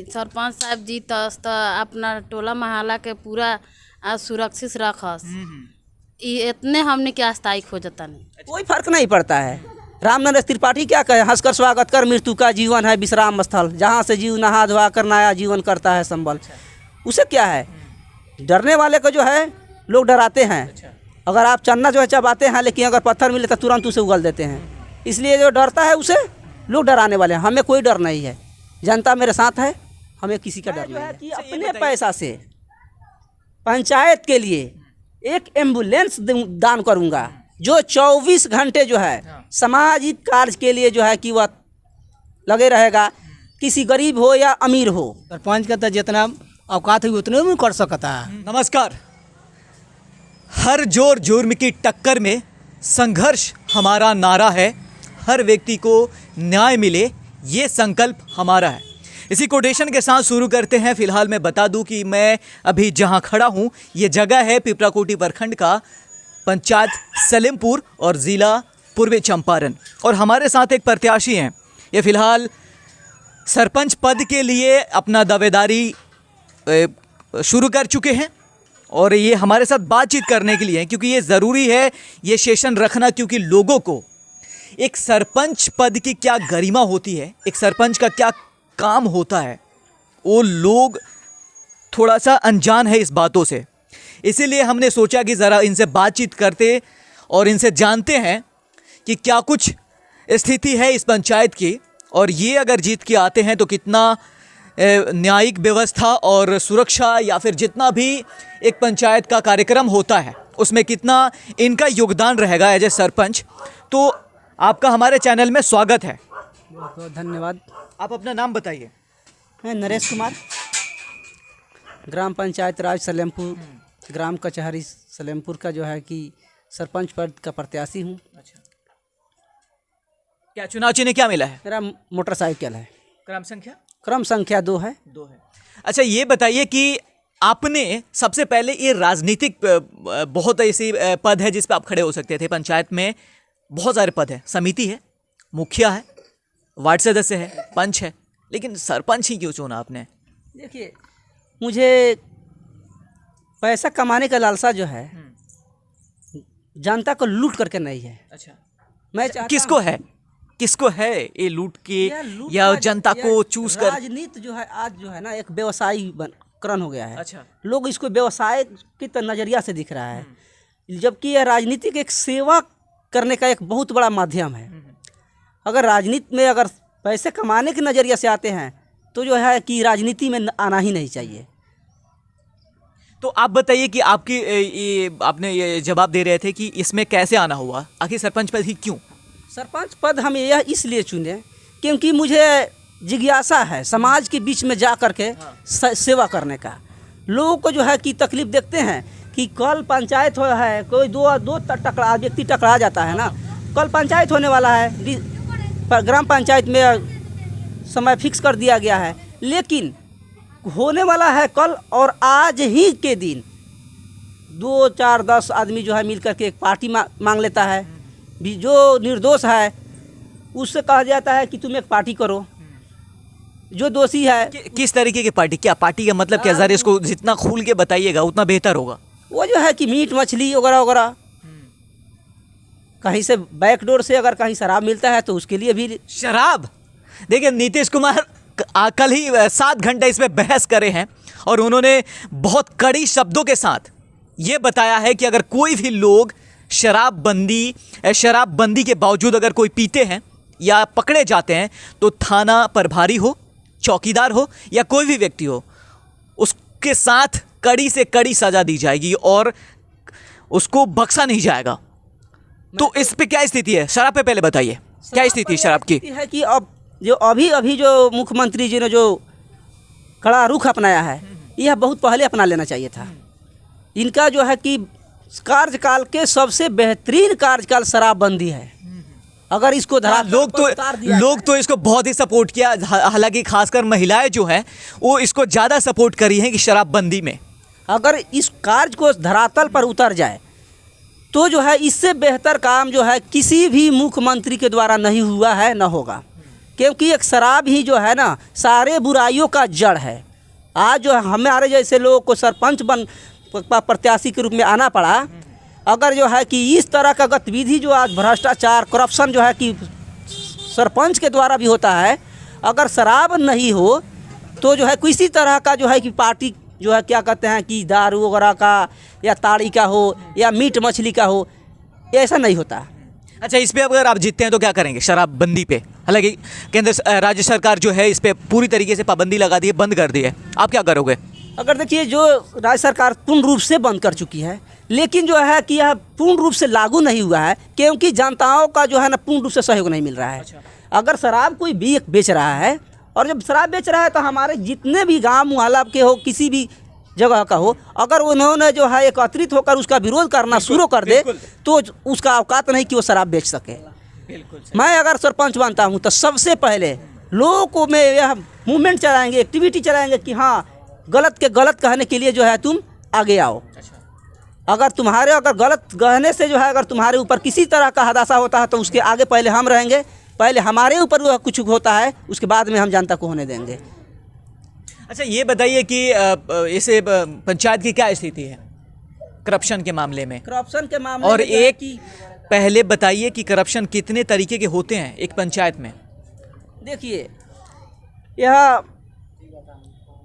सरपंच साहब जीतस तो अपना टोला मोहल्ला के पूरा सुरक्षित रखस। इतने हमने क्या अस्थायी खोजता नहीं, कोई फर्क नहीं पड़ता है। रामनरेश त्रिपाठी क्या कहे, हंसकर स्वागत कर, मृत्यु का जीवन है विश्राम स्थल, जहाँ से जीव नहा धोआ कर नया जीवन करता है संबल। उसे क्या है, डरने वाले को जो है लोग डराते हैं। अगर आप चन्ना जो है चबाते हैं, लेकिन अगर पत्थर मिले तो तुरंत उसे उगल देते हैं। इसलिए जो डरता है उसे लोग डराने वाले हैं। हमें कोई डर नहीं है, जनता मेरे साथ है, हमें किसी का डर नहीं है। कि अपने पैसा से पंचायत के लिए एक एम्बुलेंस दान करूंगा, जो 24 घंटे जो है सामाजिक कार्य के लिए जो है कि वह लगे रहेगा, किसी गरीब हो या अमीर हो। सरपंच का तो जितना औकात है उतने में कर सकता है। नमस्कार। हर जोर जुर्म की टक्कर में संघर्ष हमारा नारा है। हर व्यक्ति को न्याय मिले, ये संकल्प हमारा है। इसी कोटेशन के साथ शुरू करते हैं। फिलहाल मैं बता दूं कि मैं अभी जहां खड़ा हूं ये जगह है पिपराकोटी प्रखंड का पंचायत सलेमपुर और ज़िला पूर्वी चंपारण। और हमारे साथ एक प्रत्याशी हैं, ये फिलहाल सरपंच पद के लिए अपना दावेदारी शुरू कर चुके हैं और ये हमारे साथ बातचीत करने के लिए हैं, क्योंकि ये ज़रूरी है ये सेशन रखना, क्योंकि लोगों को एक सरपंच पद की क्या गरिमा होती है, एक सरपंच का क्या काम होता है, वो लोग थोड़ा सा अनजान है इस बातों से। इसीलिए हमने सोचा कि ज़रा इनसे बातचीत करते और इनसे जानते हैं कि क्या कुछ स्थिति है इस पंचायत की, और ये अगर जीत के आते हैं तो कितना न्यायिक व्यवस्था और सुरक्षा या फिर जितना भी एक पंचायत का कार्यक्रम होता है उसमें कितना इनका योगदान रहेगा एज ए सरपंच। तो आपका हमारे चैनल में स्वागत है। बहुत बहुत धन्यवाद। आप अपना नाम बताइए। मैं नरेश कुमार, ग्राम पंचायत राज सलेमपुर, ग्राम कचहरी सलेमपुर का जो है कि सरपंच पद का प्रत्याशी हूँ। अच्छा, क्या चुनाव चिन्ह क्या मिला है? मेरा मोटरसाइकिल है। क्रम संख्या 2 है। अच्छा, ये बताइए कि आपने सबसे पहले ये राजनीतिक बहुत ऐसी पद है जिस पे आप खड़े हो सकते थे। पंचायत में बहुत सारे पद हैं, समिति है, मुखिया है, वार्ड सदस्य है, पंच है, लेकिन सरपंच ही क्यों चुना आपने? देखिए, मुझे पैसा कमाने का लालसा जो है जनता को लूट करके नहीं है। अच्छा, मैं किसको है ये लूट के या जनता को चूज कर? राजनीति जो है आज जो है ना एक व्यवसायीकरण हो गया है। अच्छा, लोग इसको व्यवसाय की नज़रिया से दिख रहा है, जबकि यह राजनीति एक सेवा करने का एक बहुत बड़ा माध्यम है। अगर राजनीति में अगर पैसे कमाने के नज़रिए से आते हैं तो जो है कि राजनीति में आना ही नहीं चाहिए। तो आप बताइए कि आपने ये जवाब दे रहे थे कि इसमें कैसे आना हुआ, आखिर सरपंच पद ही क्यों? सरपंच पद हम यह इसलिए चुने क्योंकि मुझे जिज्ञासा है समाज के बीच में जा कर के सेवा करने का। लोगों को जो है कि तकलीफ देखते हैं कि कल पंचायत हो है, कोई दो व्यक्ति टकरा जाता है ना, कल पंचायत होने वाला है, ग्राम पंचायत में समय फिक्स कर दिया गया है, लेकिन होने वाला है कल और आज ही के दिन 2, 4, 10 आदमी जो है मिल करके एक पार्टी मांग लेता है। भी जो निर्दोष है उससे कहा जाता है कि तुम एक पार्टी करो, जो दोषी है। किस तरीके की पार्टी? क्या पार्टी का मतलब क्या? जरा इसको जितना खुल के बताइएगा उतना बेहतर होगा। वो जो है कि मीट मछली वगैरह वगैरह, कहीं से बैकडोर से अगर कहीं शराब मिलता है तो उसके लिए भी। शराब? देखिए, नीतीश कुमार कल ही 7 घंटे इस पे बहस करे हैं और उन्होंने बहुत कड़ी शब्दों के साथ ये बताया है कि अगर कोई भी लोग शराबबंदी के बावजूद अगर कोई पीते हैं या पकड़े जाते हैं तो थाना प्रभारी हो, चौकीदार हो या कोई भी व्यक्ति हो, उसके साथ कड़ी से कड़ी सजा दी जाएगी और उसको बख्शा नहीं जाएगा। तो इस पे क्या स्थिति है? शराब पे पहले बताइए, क्या स्थिति है शराब की? है कि अब जो अभी जो मुख्यमंत्री जी ने जो कड़ा रुख अपनाया है, यह बहुत पहले अपना लेना चाहिए था। इनका जो है कि कार्यकाल के सबसे बेहतरीन कार्यकाल शराबबंदी है। अगर इसको लोग तो इसको बहुत ही सपोर्ट किया, हालांकि खासकर महिलाएं जो हैं वो इसको ज़्यादा सपोर्ट करी हैं कि शराबबंदी में अगर इस कार्य को धरातल पर उतर जाए तो जो है इससे बेहतर काम जो है किसी भी मुख्यमंत्री के द्वारा नहीं हुआ है, न होगा। क्योंकि एक शराब ही जो है ना सारे बुराइयों का जड़ है। आज जो हमारे जैसे लोगों को सरपंच प्रत्याशी के रूप में आना पड़ा, अगर जो है कि इस तरह का गतिविधि जो आज भ्रष्टाचार करप्शन जो है कि सरपंच के द्वारा भी होता है, अगर शराब नहीं हो तो जो है किसी तरह का जो है कि पार्टी जो है क्या कहते हैं कि दारू वगैरह का या ताड़ी का हो या मीट मछली का हो, ऐसा नहीं होता। अच्छा, इस पे अगर आप जीतते हैं तो क्या करेंगे शराबबंदी पे? हालांकि केंद्र राज्य सरकार जो है इस पे पूरी तरीके से पाबंदी लगा दी है, बंद कर दी है, आप क्या करोगे? अगर देखिए जो राज्य सरकार पूर्ण रूप से बंद कर चुकी है, लेकिन जो है कि यह पूर्ण रूप से लागू नहीं हुआ है क्योंकि जनताओं का जो है ना पूर्ण रूप से सहयोग नहीं मिल रहा है। अगर शराब कोई भी बेच रहा है और जब शराब बेच रहा है तो हमारे जितने भी गांव मुहल्ला के हो, किसी भी जगह का हो, अगर उन्होंने जो है एकत्रित होकर उसका विरोध करना शुरू कर दे तो उसका औकात नहीं कि वो शराब बेच सके। मैं अगर सरपंच बनता हूँ तो सबसे पहले लोगों को मैं यह मूवमेंट चलाएंगे, एक्टिविटी चलाएंगे कि हाँ गलत के गलत कहने के लिए जो है तुम आगे आओ। अगर गलत कहने से जो है अगर तुम्हारे ऊपर किसी तरह का हादसा होता है तो उसके आगे पहले हम रहेंगे, पहले हमारे ऊपर कुछ होता है उसके बाद में हम जनता को होने देंगे। अच्छा, ये बताइए कि इसे पंचायत की क्या स्थिति है करप्शन के मामले में? करप्शन के मामले और में एक पहले बताइए कि करप्शन कितने तरीके के होते हैं एक पंचायत में? देखिए, यह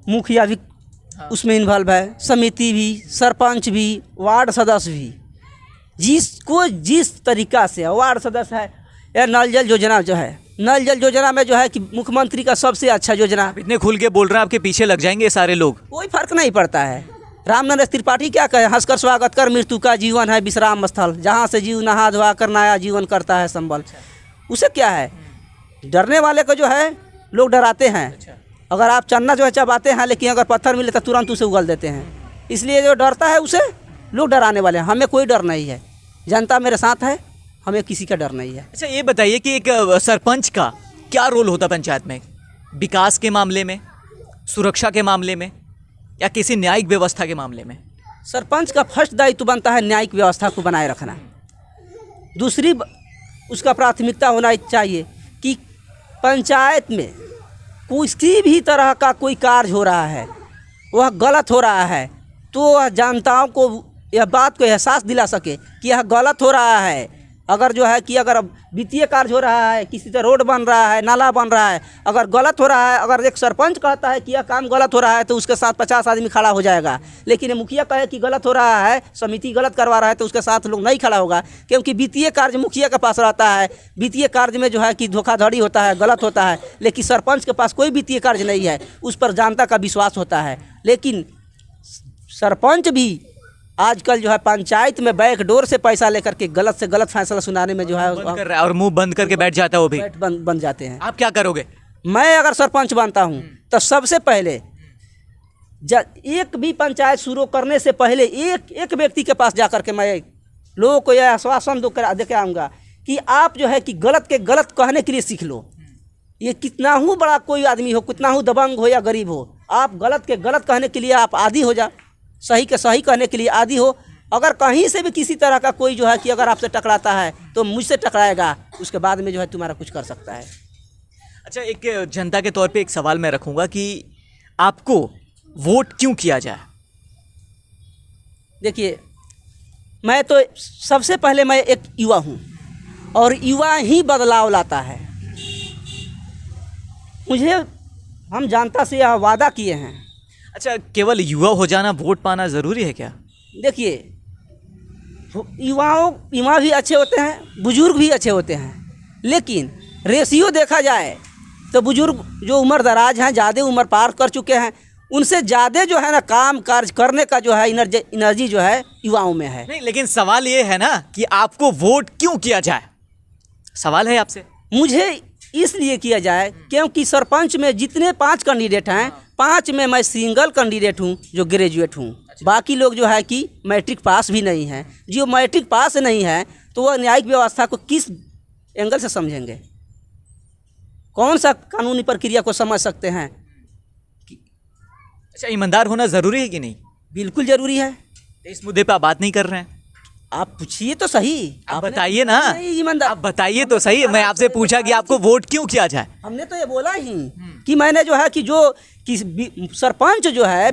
मुखिया भी उसमें इन्वॉल्व है, समिति भी, सरपंच भी, वार्ड सदस्य भी। जिसको जिस तरीका से वार्ड सदस्य है, यह नल जल योजना जो है, नल जल योजना में जो है कि मुख्यमंत्री का सबसे अच्छा योजना। इतने खुल के बोल रहे हैं, आपके पीछे लग जाएंगे सारे लोग। कोई फर्क नहीं पड़ता है। रामनरेश त्रिपाठी क्या कहे, हंसकर स्वागत कर मृत्यु का जीवन है विश्राम स्थल, जहाँ से जीव नहा धोआ कर नया जीवन करता है संबल। उसे क्या है, डरने वाले को जो है लोग डराते हैं। अगर आप चन्ना जो है चबाते हैं, लेकिन अगर पत्थर मिले तो तुरंत उसे उगल देते हैं। इसलिए जो डरता है उसे लोग डराने वाले हैं। हमें कोई डर नहीं है, जनता मेरे साथ है, हमें किसी का डर नहीं है। अच्छा, ये बताइए कि एक सरपंच का क्या रोल होता पंचायत में? विकास के मामले में, सुरक्षा के मामले में, या किसी न्यायिक व्यवस्था के मामले में? सरपंच का फर्स्ट दायित्व बनता है न्यायिक व्यवस्था को बनाए रखना। दूसरी उसका प्राथमिकता होना चाहिए कि पंचायत में किसी भी तरह का कोई कार्य हो रहा है, वह गलत हो रहा है, तो वह जनताओं को यह बात को एहसास दिला सके कि यह गलत हो रहा है। अगर जो है कि अगर वित्तीय कार्य हो रहा है, किसी तरह रोड बन रहा है, नाला बन रहा है, अगर गलत हो रहा है, अगर एक सरपंच कहता है कि यह काम गलत हो रहा है तो उसके साथ 50 आदमी खड़ा हो जाएगा। लेकिन मुखिया कहे कि गलत हो रहा है, समिति गलत करवा रहा है, तो उसके साथ लोग नहीं खड़ा होगा, क्योंकि वित्तीय कार्य मुखिया के पास रहता है। वित्तीय कार्य में जो है कि धोखाधड़ी होता है, गलत होता है, लेकिन सरपंच के पास कोई वित्तीय कार्य नहीं है, उस पर जनता का विश्वास होता है। लेकिन सरपंच भी आजकल जो है पंचायत में बैक डोर से पैसा लेकर के गलत से गलत फैसला सुनाने में जो है बंद कर रहा है और मुंह बंद करके बैठ जाता है वो भी। बन जाते हैं। आप क्या करोगे? मैं अगर सरपंच बनता हूं तो सबसे पहले एक भी पंचायत शुरू करने से पहले एक व्यक्ति के पास जाकर के मैं लोगों को यह आश्वासन दे के आऊँगा कि आप जो है कि गलत के गलत कहने के लिए सीख लो। ये कितना ही बड़ा कोई आदमी हो, कितना ही दबंग हो या गरीब हो, आप गलत के गलत कहने के लिए आप आदी हो जा, सही के सही कहने के लिए आदी हो। अगर कहीं से भी किसी तरह का कोई जो है कि अगर आपसे टकराता है तो मुझसे टकराएगा, उसके बाद में जो है तुम्हारा कुछ कर सकता है। अच्छा, एक जनता के तौर पे एक सवाल मैं रखूंगा कि आपको वोट क्यों किया जाए? देखिए, मैं तो सबसे पहले मैं एक युवा हूँ और युवा ही बदलाव लाता है। मुझे हम जनता से यह वादा किए हैं। अच्छा, केवल युवा हो जाना, वोट पाना ज़रूरी है क्या? देखिए, युवा भी अच्छे होते हैं, बुजुर्ग भी अच्छे होते हैं, लेकिन रेशियो देखा जाए तो बुजुर्ग जो उम्र दराज हैं, ज़्यादा उम्र पार कर चुके हैं, उनसे ज़्यादा जो है ना काम कार्य करने का जो है एनर्जी जो है युवाओं में है। नहीं, लेकिन सवाल ये है ना कि आपको वोट क्यों किया जाए? सवाल है आपसे। मुझे इसलिए किया जाए क्योंकि सरपंच में जितने 5 कैंडिडेट हैं, 5 में मैं सिंगल कैंडिडेट हूं जो ग्रेजुएट हूं। बाकी लोग जो है कि मैट्रिक पास भी नहीं हैं। जो मैट्रिक पास नहीं है तो वह न्यायिक व्यवस्था को किस एंगल से समझेंगे, कौन सा कानूनी प्रक्रिया को समझ सकते हैं? अच्छा, ईमानदार होना ज़रूरी है कि नहीं? बिल्कुल ज़रूरी है। इस मुद्दे पर आप बात नहीं कर रहे हैं? आप पूछिए तो सही। आप आपने बताइए ना, नहीं, ईमानदार आप बताइए तो सही। मैं आपसे पूछा कि आपको वोट क्यों किया जाए। हमने तो ये बोला ही कि मैंने जो है कि सरपंच जो है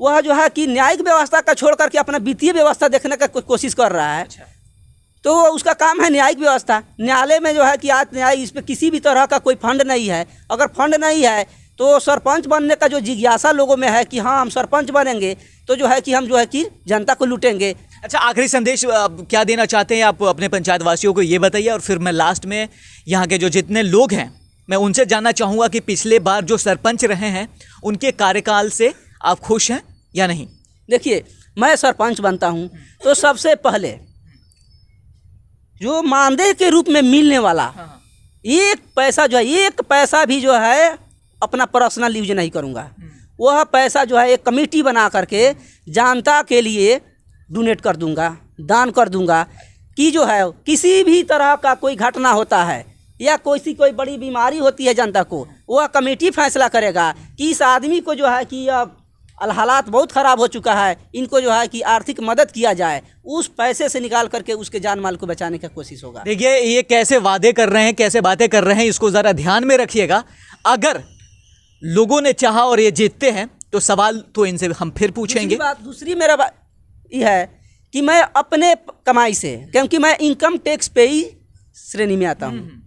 वह जो है कि न्यायिक व्यवस्था का छोड़ करके अपना वित्तीय व्यवस्था देखने का कोशिश कर रहा है। तो उसका काम है न्यायिक व्यवस्था। न्यायालय में जो है कि आज न्याय इस पर किसी भी तरह का कोई फंड नहीं है। अगर फंड नहीं है तो सरपंच बनने का जो जिज्ञासा लोगों में है कि हाँ हम सरपंच बनेंगे तो जो है कि हम जो है कि जनता को लूटेंगे। अच्छा, आखिरी संदेश क्या देना चाहते हैं आप अपने पंचायत वासियों को, ये बताइए। और फिर मैं लास्ट में यहाँ के जो जितने लोग हैं मैं उनसे जानना चाहूँगा कि पिछले बार जो सरपंच रहे हैं उनके कार्यकाल से आप खुश हैं या नहीं। देखिए, मैं सरपंच बनता हूँ तो सबसे पहले जो मानदेय के रूप में मिलने वाला एक पैसा जो है, एक पैसा भी जो है अपना पर्सनल यूज नहीं करूँगा। वह पैसा जो है एक कमेटी बना करके जनता के लिए डोनेट कर दूंगा, दान कर दूंगा कि जो है किसी भी तरह का कोई घटना होता है या कोई बड़ी बीमारी होती है जनता को, वह कमेटी फैसला करेगा कि इस आदमी को जो है कि अब हालात बहुत ख़राब हो चुका है, इनको जो है कि आर्थिक मदद किया जाए। उस पैसे से निकाल करके उसके जान माल को बचाने की कोशिश होगा। देखिए, ये कैसे वादे कर रहे हैं, कैसे बातें कर रहे हैं, इसको ज़रा ध्यान में रखिएगा। अगर लोगों ने चाहा और ये जीतते हैं तो सवाल तो इनसे हम फिर पूछेंगे। दूसरी मेरा बात यह है कि मैं अपने कमाई से, क्योंकि मैं इनकम टैक्स पे ही श्रेणी में आता हूँ,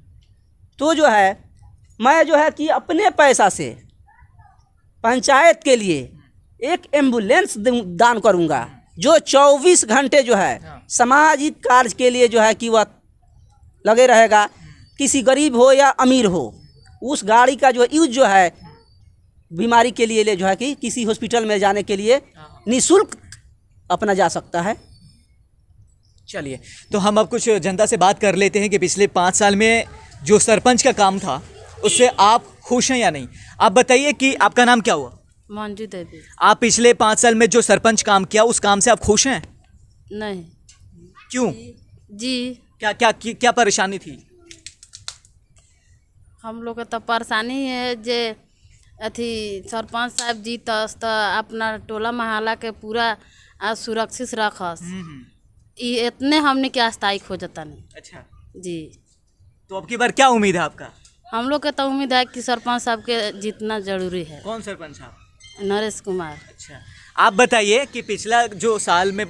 तो जो है मैं जो है कि अपने पैसा से पंचायत के लिए एक एम्बुलेंस दान करूँगा जो 24 घंटे जो है सामाजिक कार्य के लिए जो है कि वह लगे रहेगा। किसी गरीब हो या अमीर हो, उस गाड़ी का जो यूज जो है बीमारी के लिए ले जो है कि किसी हॉस्पिटल में जाने के लिए निःशुल्क अपना जा सकता है। चलिए, तो हम अब कुछ जनता से बात कर लेते हैं कि पिछले 5 साल में जो सरपंच का काम था उससे आप खुश हैं या नहीं। आप बताइए कि आपका नाम क्या हुआ। मंजू देवी। आप पिछले 5 साल में जो सरपंच काम किया उस काम से आप खुश हैं। नहीं। क्यों? जी, क्या परेशानी थी? हम लोग के तो परेशानी है जे अथी सरपंच साहब जीतस तो अपना टोला मोहल्ला के पूरा सुरक्षित रखस। ये इतने हमने के अस्थायी खोजता नहीं। अच्छा जी, तो अब की बार क्या उम्मीद है आपका? हम लोग के तो उम्मीद है कि सरपंच साहब के जीतना जरूरी है। कौन सरपंच साहब? नरेश कुमार। अच्छा, आप बताइए कि पिछला जो साल में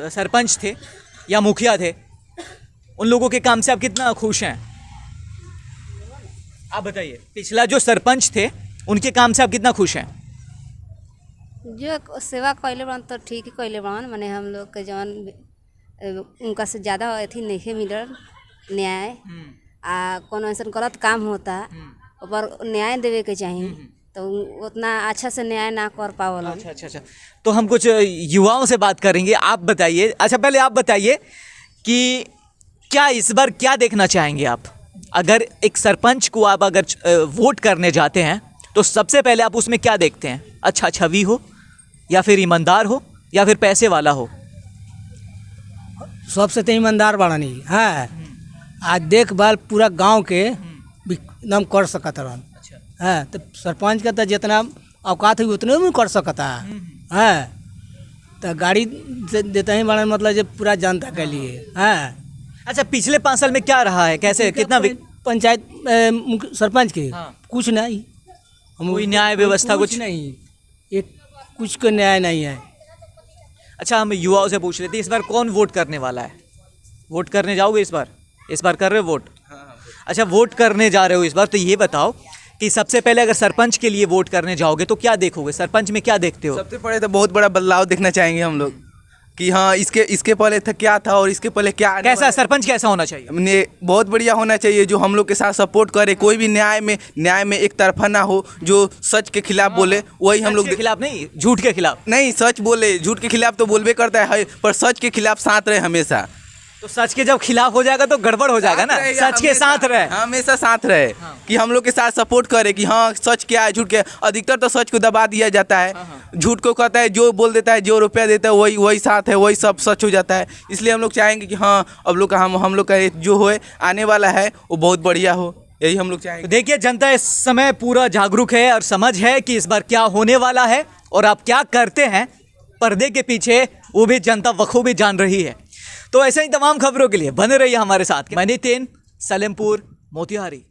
सरपंच थे या मुखिया थे उन लोगों के काम से आप कितना खुश हैं? आप बताइए, पिछला जो सरपंच थे उनके काम से आप कितना खुश हैं? जो सेवा कैले बन तो ठीक ही कैले बन, माने हम लोग के जौन उनका से ज़्यादा अथी नहीं मिलल न्याय। कोनो ऐसा गलत काम होता ऊपर न्याय देवे के चाहिए तो उतना अच्छा से न्याय ना कर पावल। अच्छा, तो हम कुछ युवाओं से बात करेंगे। आप बताइए, अच्छा पहले आप बताइए कि क्या इस बार क्या देखना चाहेंगे आप? अगर एक सरपंच को आप अगर वोट करने जाते हैं तो सबसे पहले आप उसमें क्या देखते हैं? अच्छा छवि हो या फिर ईमानदार हो या फिर पैसे वाला हो? सबसे तो ईमानदार बड़ा नहीं है। आज देखभाल पूरा गांव के एकदम कर सकता रहन है, तो सरपंच का तो जितना औकात है उतने में कर सकता है। तो गाड़ी देते ही बड़ा मतलब जो पूरा जनता के लिए है। अच्छा, पिछले 5 साल में क्या रहा है, कैसे कितना पंचायत सरपंच के कुछ नहीं, कोई न्याय व्यवस्था कुछ नहीं, एक कुछ का न्याय नहीं है। अच्छा, हम युवाओं से पूछ लेते हैं, इस बार कौन वोट करने वाला है? वोट करने जाओगे इस बार कर रहे हो वोट? अच्छा, वोट करने जा रहे हो इस बार, तो ये बताओ कि सबसे पहले अगर सरपंच के लिए वोट करने जाओगे तो क्या देखोगे? सरपंच में क्या देखते हो? सबसे पहले तो बहुत बड़ा बदलाव देखना चाहेंगे हम लोग कि हाँ इसके पहले था क्या था और इसके पहले क्या। कैसा सरपंच कैसा होना चाहिए? बहुत बढ़िया होना चाहिए, जो हम लोग के साथ सपोर्ट करे, कोई भी न्याय में एक तरफा ना हो, जो सच के खिलाफ बोले। वही हम लोग के खिलाफ नहीं, झूठ के खिलाफ नहीं, सच बोले। झूठ के खिलाफ तो बोलबे करता है पर सच के खिलाफ साथ रहे हमेशा। तो सच के जब खिलाफ हो जाएगा तो गड़बड़ हो जाएगा ना। सच के साथ रहे, हमेशा साथ रहे कि हम लोग के साथ सपोर्ट करे कि हाँ सच क्या है झूठ क्या है। अधिकतर तो सच को दबा दिया जाता है, झूठ को कहता है, जो बोल देता है, जो रुपया देता है वही साथ है, वही सब सच हो जाता है। इसलिए हम लोग चाहेंगे कि हाँ अब लोग का हम लोग का जो हो आने वाला है वो बहुत बढ़िया हो, यही हम लोग चाहेंगे। तो देखिए, जनता इस समय पूरा जागरूक है और समझ है कि इस बार क्या होने वाला है और आप क्या करते हैं पर्दे के पीछे, वो भी जनता बखूबी जान रही है। तो ऐसे ही तमाम खबरों के लिए बने रहिए हमारे साथ। मैं नितिन, सलेमपुर, मोतिहारी।